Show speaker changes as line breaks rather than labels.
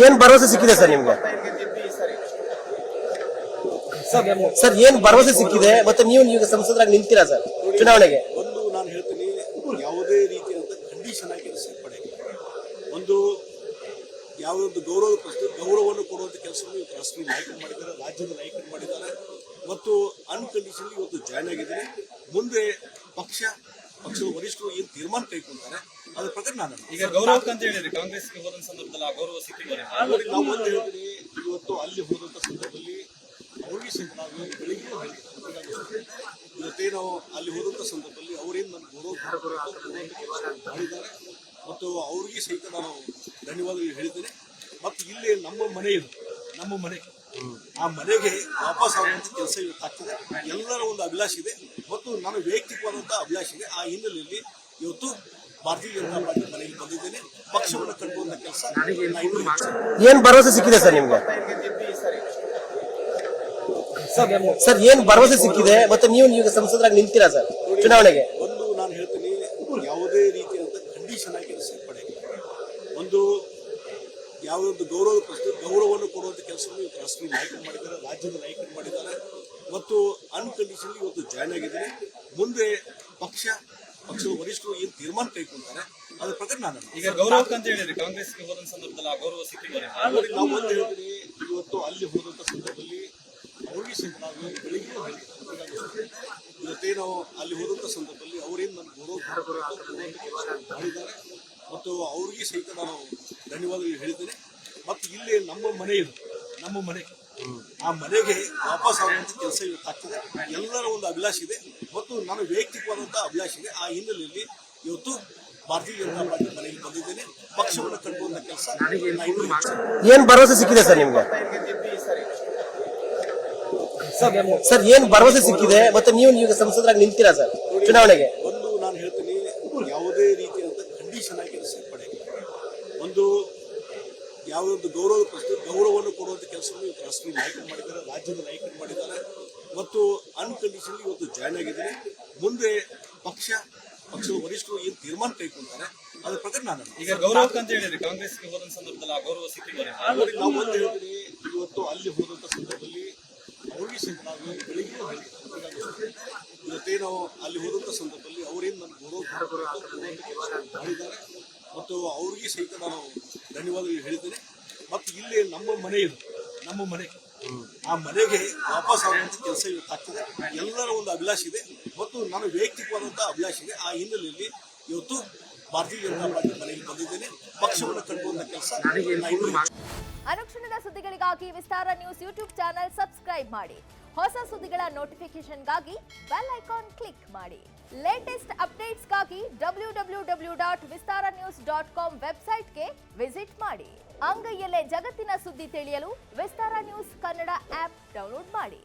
ಏನ್ ಭರವಸೆ ಸಿಕ್ಕಿದೆ ಸರ್ ನಿಮ್ಗೆ? ಸರ್ ಏನ್ ಭರವಸೆ ಸಿಕ್ಕಿದೆ ಮತ್ತೆ ನೀವು ಸಂಸದರಾಗಿ ನಿಲ್ತೀರಾ ಸರ್ ಚುನಾವಣೆಗೆ?
ಒಂದು ನಾನು ಹೇಳ್ತೀನಿ, ಯಾವುದೇ ರೀತಿಯಾದ ಕಂಡೀಷನ್ ಆಗಿ ಸೇರ್ಪಡೆ ಒಂದು ಯಾವುದೋ ಒಂದು ಗೌರವವನ್ನು ಕೊಡುವಂತ ಕೆಲಸವನ್ನು ಇವತ್ತು ರಾಷ್ಟ್ರೀಯ ನಾಯಕರು ಮಾಡಿದ್ದಾರೆ, ರಾಜ್ಯದ ನಾಯಕರು ಮಾಡಿದ್ದಾರೆ ಮತ್ತು ಅನ್ಕಂಡೀಷನ್ ಇವತ್ತು ಜಾಯ್ನ್ ಆಗಿದ್ದಾರೆ. ಮುಂದೆ ಪಕ್ಷದ ವರಿಷ್ಠರು ಏನು ತೀರ್ಮಾನ ಕೈಗೊಳ್ತಾರೆ ಅದ್ರ ಪ್ರಕಾರ ನಾನು
ಈಗ ಗೌರವಕ್ಕೆ ಅಂತ ಹೇಳಿದ್ರೆ ಕಾಂಗ್ರೆಸ್ಗೆ ಹೋದ ಸಂದರ್ಭದಲ್ಲಿ ಆ ಗೌರವ ಸಿಕ್ಕಿದ್ದಾರೆ.
ನಾವು ಒಂದು ಹೇಳ್ತೀನಿ, ಇವತ್ತು ಅಲ್ಲಿ ಹೋದಂತ ಸಂದರ್ಭದಲ್ಲಿ ಅವ್ರಿಗೆ ಸಹಿತ ನಾವು ಬೆಳಿಗ್ಗೆ ಇವತ್ತೇನೋ ಅಲ್ಲಿ ಹೋದಂತ ಸಂದರ್ಭದಲ್ಲಿ ಅವರೇನು ನನ್ನ ಗೌರವ ಮಾಡಿದ್ದಾರೆ ಮತ್ತು ಅವ್ರಿಗೆ ಸಹಿತ ನಾನು ಧನ್ಯವಾದಗಳು ಹೇಳಿದ್ದೇನೆ. ಮತ್ತು ಇಲ್ಲಿ ನಮ್ಮ ಮನೆ ಇದು, ನಮ್ಮ ಮನೆ, ಆ ಮನೆಗೆ ವಾಪಸ್ ಆಗುವಂಥ ಕೆಲಸ ಇವತ್ತಾಗ್ತದೆ. ಎಲ್ಲರ ಒಂದು ಅಭಿಲಾಷೆ ಇದೆ ಮತ್ತು ನಾನು ವೈಯಕ್ತಿಕವಾದಂಥ ಅಭಿಲಾಷೆ ಇದೆ. ಆ ಹಿನ್ನೆಲೆಯಲ್ಲಿ ಇವತ್ತು ಭಾರತೀಯ ಜನತಾ ಪಾರ್ಟಿ ಮನೆಗೆ ಬಂದಿದ್ದೇನೆ. ಪಕ್ಷವನ್ನು ಕಟ್ಟುವಂಥ ಕೆಲಸ
ಏನ್ ಭರವಸೆ ಸಿಕ್ಕಿದೆ ಸರ್ ನಿಮ್ಗೆ? ಸರ್ ಏನ್ ಭರವಸೆ ಸಿಕ್ಕಿದೆ ಮತ್ತೆ ನೀವು ಸಂಸದರಾಗಿ ನಿಲ್ತೀರಾ ಸರ್ ಚುನಾವಣೆಗೆ?
ಒಂದು ನಾನು ಹೇಳ್ತೀನಿ, ಯಾವುದೇ ರೀತಿಯಾದ ಕಂಡೀಷನ್ ಆಗಿ ಸೇರ್ಪಡೆ ಒಂದು ಯಾವುದೋ ಒಂದು ಗೌರವವನ್ನು ಕೊಡುವಂತ ಕೆಲಸವನ್ನು ಇವತ್ತು ರಾಷ್ಟ್ರೀಯ ನಾಯಕರು ಮಾಡಿದ್ದಾರೆ, ರಾಜ್ಯದ ನಾಯಕರು ಮಾಡಿದ್ದಾರೆ ಮತ್ತು ಅನ್ಕಂಡೀಷನ್ ಇವತ್ತು ಜಾಯ್ನ್ ಆಗಿದ್ದಾರೆ. ಮುಂದೆ ಪಕ್ಷದ ವರಿಷ್ಠರು ಏನು ತೀರ್ಮಾನ ಕೈಗೊಳ್ತಾರೆ ಅದ್ರ ಪ್ರಕಾರ ನಾನು
ಈಗ ಗೌರವಕ್ಕೆ ಅಂತ ಹೇಳಿದ್ರೆ ಕಾಂಗ್ರೆಸ್ಗೆ ಹೋದ ಸಂದರ್ಭದಲ್ಲಿ ಆ ಗೌರವ ಸಿಕ್ಕಿದ್ದಾರೆ.
ನಾವು ಒಂದು ಹೇಳ್ತೀನಿ, ಇವತ್ತು ಅಲ್ಲಿ ಹೋದಂತ ಸಂದರ್ಭದಲ್ಲಿ ಅವ್ರಿಗೆ ಸಹಿತ ನಾವು ಬೆಳಿಗ್ಗೆ ಇವತ್ತೇನೋ ಅಲ್ಲಿ ಹೋದಂತ ಸಂದರ್ಭದಲ್ಲಿ ಅವರೇನು ನನ್ನ ಗೌರವ ಮಾಡಿದ್ದಾರೆ ಮತ್ತು ಅವ್ರಿಗೆ ಸಹಿತ ನಾನು ಧನ್ಯವಾದಗಳು ಹೇಳಿದ್ದೇನೆ. ಮತ್ತು ಇಲ್ಲಿ ನಮ್ಮ ಮನೆ ಇದು, ನಮ್ಮ ಮನೆ, ಆ ಮನೆಗೆ ವಾಪಸ್ ಆಗುವಂಥ ಕೆಲಸ ಇವತ್ತಾಗ್ತದೆ. ಎಲ್ಲರ ಒಂದು ಅಭಿಲಾಷೆ ಇದೆ ಮತ್ತು ನಾನು ವೈಯಕ್ತಿಕವಾದಂಥ ಅಭಿಲಾಷೆ ಇದೆ. ಆ ಹಿನ್ನೆಲೆಯಲ್ಲಿ ಇವತ್ತು ಭಾರತೀಯ ಜನತಾ ಪಾರ್ಟಿ ಮನೆಗೆ ಬಂದಿದ್ದೇನೆ. ಪಕ್ಷವನ್ನು ಕಟ್ಟುವಂಥ ಕೆಲಸ
ಏನ್ ಭರವಸೆ ಸಿಕ್ಕಿದೆ ಸರ್ ನಿಮ್ಗೆ? ಸರ್ ಏನ್ ಭರವಸೆ ಸಿಕ್ಕಿದೆ ಮತ್ತೆ ನೀವು ಸಂಸದರಾಗಿ ನಿಲ್ತೀರಾ ಸರ್ ಚುನಾವಣೆಗೆ?
ಒಂದು ನಾನು ಹೇಳ್ತೀನಿ, ಯಾವುದೇ ರೀತಿಯಾದ ಕಂಡೀಷನ್ ಆಗಿ ಸೇರ್ಪಡೆ ಒಂದು ಯಾವುದೋ ಒಂದು ಗೌರವವನ್ನು ಕೊಡುವಂತ ಕೆಲಸವನ್ನು ಇವತ್ತು ರಾಷ್ಟ್ರೀಯ ನಾಯಕರು ಮಾಡಿದ್ದಾರೆ, ರಾಜ್ಯದ ನಾಯಕರು ಮಾಡಿದ್ದಾರೆ ಮತ್ತು ಅನ್ಕಂಡೀಷನ್ ಇವತ್ತು ಜಾಯ್ನ್ ಆಗಿದ್ದಾರೆ. ಮುಂದೆ ಪಕ್ಷದ ವರಿಷ್ಠರು ಏನು ತೀರ್ಮಾನ ಕೈಗೊಳ್ತಾರೆ ಅದ್ರ ಪ್ರಕಾರ ನಾನು
ಈಗ ಗೌರವಕ್ಕೆ ಅಂತ ಹೇಳಿದ್ರೆ ಕಾಂಗ್ರೆಸ್ಗೆ ಹೋದ ಸಂದರ್ಭದಲ್ಲಿ ಆ ಗೌರವ ಸಿಕ್ಕಿದ್ದಾರೆ.
ನಾವು ಒಂದು ಹೇಳ್ತೀನಿ, ಇವತ್ತು ಅಲ್ಲಿ ಹೋದಂತ ಸಂದರ್ಭದಲ್ಲಿ ಅವ್ರಿಗೆ ಸಹಿತ ನಾವು ಬೆಳಿಗ್ಗೆ ಇವತ್ತೇನೋ ಅಲ್ಲಿ ಹೋದಂತ ಸಂದರ್ಭದಲ್ಲಿ ಅವರೇನು ನನ್ನ ಗೌರವ ಮಾಡಿದ್ದಾರೆ ಮತ್ತು ಅವ್ರಿಗೆ ಸಹಿತ ನಾನು ಧನ್ಯವಾದಗಳು ಹೇಳಿದ್ದೇನೆ. ಮತ್ತು ಇಲ್ಲಿ ನಮ್ಮ ಮನೆ ಇದು, ನಮ್ಮ ಮನೆ, ಆ ಮನೆಗೆ ವಾಪಸ್ ಆಗುವಂಥ ಕೆಲಸ ಇವತ್ತಾಗ್ತದೆ. ಎಲ್ಲರ ಒಂದು ಅಭಿಲಾಷೆ ಇದೆ ಮತ್ತು ನಾನು ವೈಯಕ್ತಿಕವಾದಂಥ ಅಭಿಲಾಷೆ ಇದೆ. ಆ ಹಿನ್ನೆಲೆಯಲ್ಲಿ ಇವತ್ತು ಭಾರತೀಯ ಜನತಾ ಪಾರ್ಟಿ ಮನೆಗೆ ಬಂದಿದ್ದೇನೆ. ಪಕ್ಷವನ್ನು ಕಟ್ಟುವಂಥ ಕೆಲಸ
ಅನುಕ್ಷಣದ ಸುದ್ದಿಗಳಿಗಾಗಿ ವಿಸ್ತಾರ ನ್ಯೂಸ್ ಯೂಟ್ಯೂಬ್ ಚಾನೆಲ್ ಸಬ್ಸ್ಕ್ರೈಬ್ ಮಾಡಿ. ಹೊಸ ಸುದ್ದಿಗಳ ನೋಟಿಫಿಕೇಶನ್ಗಾಗಿ ಬೆಲ್ ಐಕಾನ್ ಕ್ಲಿಕ್ ಮಾಡಿ. ಲೇಟೆಸ್ಟ್ ಅಪ್ಡೇಟ್ಸ್ಗಾಗಿ www.vistaranews.com ವೆಬ್ಸೈಟ್ಗೆ ವಿಸಿಟ್ ಮಾಡಿ. ಅಂಗೈಯಲ್ಲೇ ಜಗತ್ತಿನ ಸುದ್ದಿ ತಿಳಿಯಲು ವಿಸ್ತಾರ ನ್ಯೂಸ್ ಕನ್ನಡ ಆಪ್ ಡೌನ್ಲೋಡ್ ಮಾಡಿ.